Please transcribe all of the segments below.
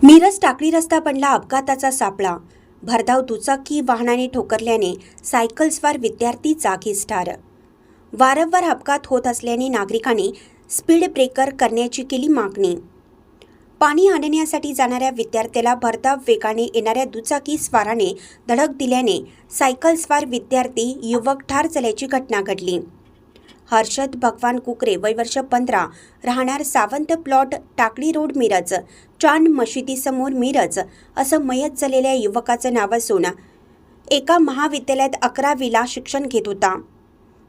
मिरज टाकळी रस्ता बनला अपघाताचा सापळा। भरधाव दुचाकी वाहनाने ठोकरल्याने सायकलस्वार विद्यार्थी जागीच ठार। वारंवार अपघात होत असल्याने नागरिकांनी स्पीड ब्रेकर करण्याची केली मागणी। पाणी आणण्यासाठी जाणाऱ्या विद्यार्थ्याला भरधाव वेगाने येणाऱ्या दुचाकी स्वाराने धडक दिल्याने सायकलस्वार विद्यार्थी युवक ठार झाल्याची घटना घडली। हर्षद भगवान कुकरे वय वर्ष 15 राहणार सावंत प्लॉट टाकळी रोड मिरज चांद मशिदीसमोर मिरज असं मयत झालेल्या युवकाचं नाव असून एका महाविद्यालयात 11वीला शिक्षण घेत होता।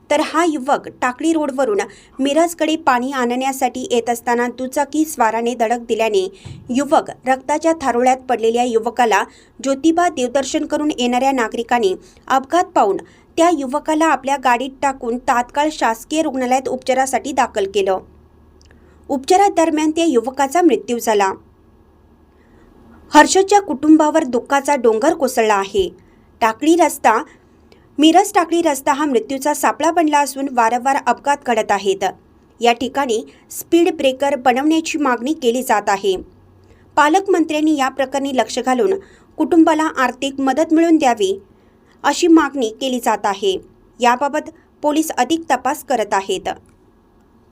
तर हा युवक टाकळी रोडवरून मिरजकडे पाणी आणण्यासाठी येत असताना दुचाकी स्वाराने धडक दिल्याने युवक रक्ताच्या थारोळ्यात पडलेल्या युवकाला ज्योतिबा देवदर्शन करून येणाऱ्या नागरिकांनी अपघात पाहून त्या युवकाला आपल्या गाडीत टाकून तात्काळ शासकीय रुग्णालयात उपचारासाठी दाखल केलं। उपचारादरम्यान त्या युवकाचा मृत्यू झाला। हर्षदच्या कुटुंबावर दुःखाचा डोंगर कोसळला आहे। मिरज टाकळी रस्ता हा मृत्यूचा सापळा बनला असून वारंवार अपघात घडत आहेत। या ठिकाणी स्पीड ब्रेकर बनवण्याची मागणी केली जात आहे। पालकमंत्र्यांनी या प्रकरणी लक्ष घालून कुटुंबाला आर्थिक मदत मिळवून द्यावी अशी मागणी केली जात आहे। याबाबत पोलीस अधिक तपास करत आहेत।